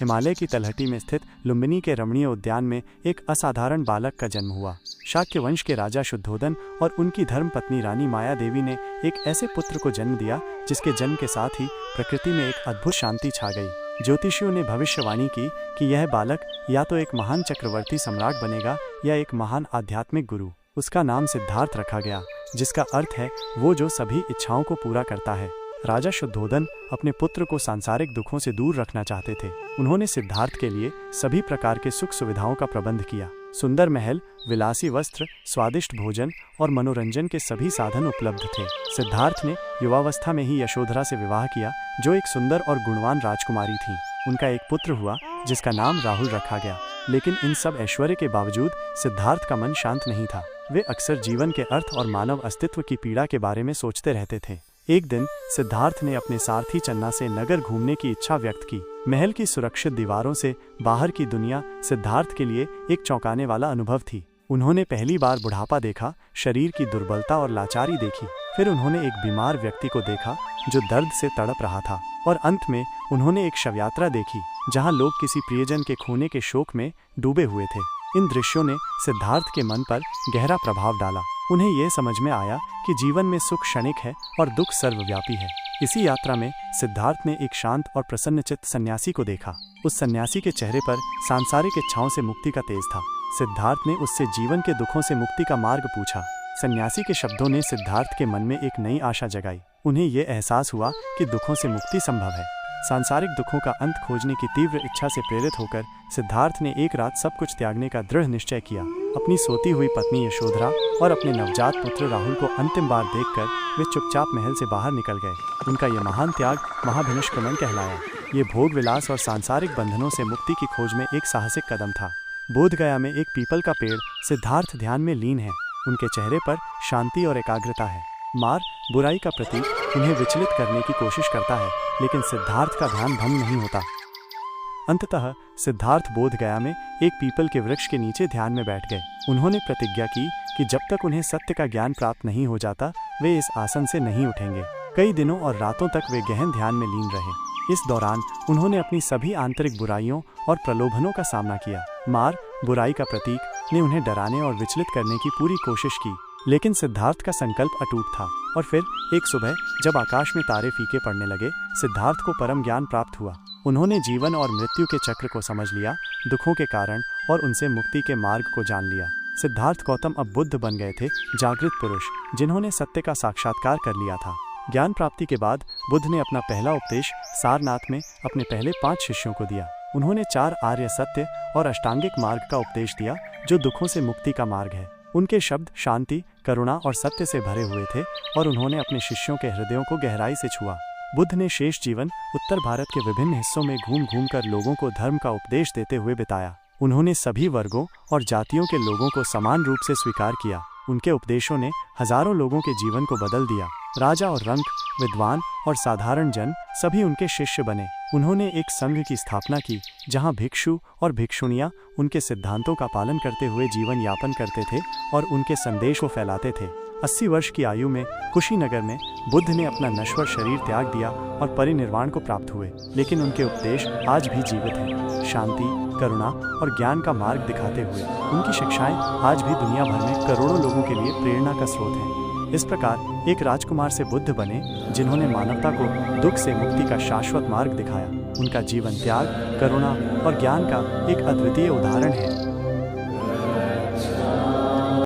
हिमालय की तलहटी में स्थित लुम्बिनी के रमणीय उद्यान में एक असाधारण बालक का जन्म हुआ। शाक्य वंश के राजा शुद्धोधन और उनकी धर्मपत्नी रानी माया देवी ने एक ऐसे पुत्र को जन्म दिया जिसके जन्म के साथ ही प्रकृति में एक अद्भुत शांति छा गई। ज्योतिषियों ने भविष्यवाणी की कि यह बालक या तो एक महान चक्रवर्ती सम्राट बनेगा या एक महान आध्यात्मिक गुरु। उसका नाम सिद्धार्थ रखा गया, जिसका अर्थ है वो जो सभी इच्छाओं को पूरा करता है। राजा शुद्धोधन अपने पुत्र को सांसारिक दुखों से दूर रखना चाहते थे। उन्होंने सिद्धार्थ के लिए सभी प्रकार के सुख सुविधाओं का प्रबंध किया। सुंदर महल, विलासी वस्त्र, स्वादिष्ट भोजन और मनोरंजन के सभी साधन उपलब्ध थे। सिद्धार्थ ने युवावस्था में ही यशोधरा से विवाह किया, जो एक सुंदर और गुणवान राजकुमारी थी। उनका एक पुत्र हुआ जिसका नाम राहुल रखा गया। लेकिन इन सब ऐश्वर्य के बावजूद सिद्धार्थ का मन शांत नहीं था। वे अक्सर जीवन के अर्थ और मानव अस्तित्व की पीड़ा के बारे में सोचते रहते थे। एक दिन सिद्धार्थ ने अपने सारथी चन्ना से नगर घूमने की इच्छा व्यक्त की। महल की सुरक्षित दीवारों से बाहर की दुनिया सिद्धार्थ के लिए एक चौंकाने वाला अनुभव थी। उन्होंने पहली बार बुढ़ापा देखा, शरीर की दुर्बलता और लाचारी देखी। फिर उन्होंने एक बीमार व्यक्ति को देखा जो दर्द से तड़प रहा था, और अंत में उन्होंने एक शवयात्रा देखी जहां लोग किसी प्रियजन के खोने के शोक में डूबे हुए थे। इन दृश्यों ने सिद्धार्थ के मन पर गहरा प्रभाव डाला। उन्हें यह समझ में आया कि जीवन में सुख क्षणिक है और दुख सर्वव्यापी है। इसी यात्रा में सिद्धार्थ ने एक शांत और प्रसन्नचित्त सन्यासी को देखा। उस सन्यासी के चेहरे पर सांसारिक इच्छाओं से मुक्ति का तेज था। सिद्धार्थ ने उससे जीवन के दुखों से मुक्ति का मार्ग पूछा। सन्यासी के शब्दों ने सिद्धार्थ के मन में एक नई आशा जगाई। उन्हें यह एहसास हुआ कि दुखों से मुक्ति संभव है। सांसारिक दुखों का अंत खोजने की तीव्र इच्छा से प्रेरित होकर सिद्धार्थ ने एक रात सब कुछ त्यागने का दृढ़ निश्चय किया। अपनी सोती हुई पत्नी यशोधरा और अपने नवजात पुत्र राहुल को अंतिम बार देखकर वे चुपचाप महल से बाहर निकल गए। उनका यह महान त्याग महाभिनिष्क्रमण कहलाया। ये भोग विलास और सांसारिक बंधनों से मुक्ति की खोज में एक साहसिक कदम था। बोधगया में एक पीपल का पेड़ सिद्धार्थ ध्यान में लीन है। उनके चेहरे पर शांति और एकाग्रता है। मार, बुराई का प्रतीक, उन्हें विचलित करने की कोशिश करता है, लेकिन सिद्धार्थ का ध्यान भंग नहीं होता। अंततः सिद्धार्थ बोधगया में एक पीपल के वृक्ष के नीचे ध्यान में बैठ गए। उन्होंने प्रतिज्ञा की कि जब तक उन्हें सत्य का ज्ञान प्राप्त नहीं हो जाता, वे इस आसन से नहीं उठेंगे। कई दिनों और रातों तक वे गहन ध्यान में लीन रहे। इस दौरान उन्होंने अपनी सभी आंतरिक बुराइयों और प्रलोभनों का सामना किया। मार, बुराई का प्रतीक, ने उन्हें डराने और विचलित करने की पूरी कोशिश की, लेकिन सिद्धार्थ का संकल्प अटूट था। और फिर एक सुबह जब आकाश में तारे फीके पड़ने लगे, सिद्धार्थ को परम ज्ञान प्राप्त हुआ। उन्होंने जीवन और मृत्यु के चक्र को समझ लिया, दुखों के कारण और उनसे मुक्ति के मार्ग को जान लिया। सिद्धार्थ गौतम अब बुद्ध बन गए थे, जागृत पुरुष जिन्होंने सत्य का साक्षात्कार कर लिया था। ज्ञान प्राप्ति के बाद बुद्ध ने अपना पहला उपदेश सारनाथ में अपने पहले 5 शिष्यों को दिया। उन्होंने 4 आर्य सत्य और अष्टांगिक मार्ग का उपदेश दिया, जो दुखों से मुक्ति का मार्ग है। उनके शब्द शांति, करुणा और सत्य से भरे हुए थे, और उन्होंने अपने शिष्यों के हृदयों को गहराई से छुआ। बुद्ध ने शेष जीवन उत्तर भारत के विभिन्न हिस्सों में घूम घूम कर लोगों को धर्म का उपदेश देते हुए बिताया। उन्होंने सभी वर्गों और जातियों के लोगों को समान रूप से स्वीकार किया। उनके उपदेशों ने हजारों लोगों के जीवन को बदल दिया। राजा और रंक, विद्वान और साधारण जन सभी उनके शिष्य बने। उन्होंने एक संघ की स्थापना की जहां भिक्षु और भिक्षुणियां उनके सिद्धांतों का पालन करते हुए जीवन यापन करते थे और उनके संदेश को फैलाते थे। 80 वर्ष की आयु में कुशीनगर में बुद्ध ने अपना नश्वर शरीर त्याग दिया और परिनिर्वाण को प्राप्त हुए, लेकिन उनके उपदेश आज भी जीवित हैं, शांति, करुणा और ज्ञान का मार्ग दिखाते हुए। उनकी शिक्षाएं आज भी दुनिया भर में करोड़ों लोगों के लिए प्रेरणा का स्रोत हैं। इस प्रकार एक राजकुमार से बुद्ध बने जिन्होंने मानवता को दुख से मुक्ति का शाश्वत मार्ग दिखाया। उनका जीवन त्याग, करुणा और ज्ञान का एक अद्वितीय उदाहरण है।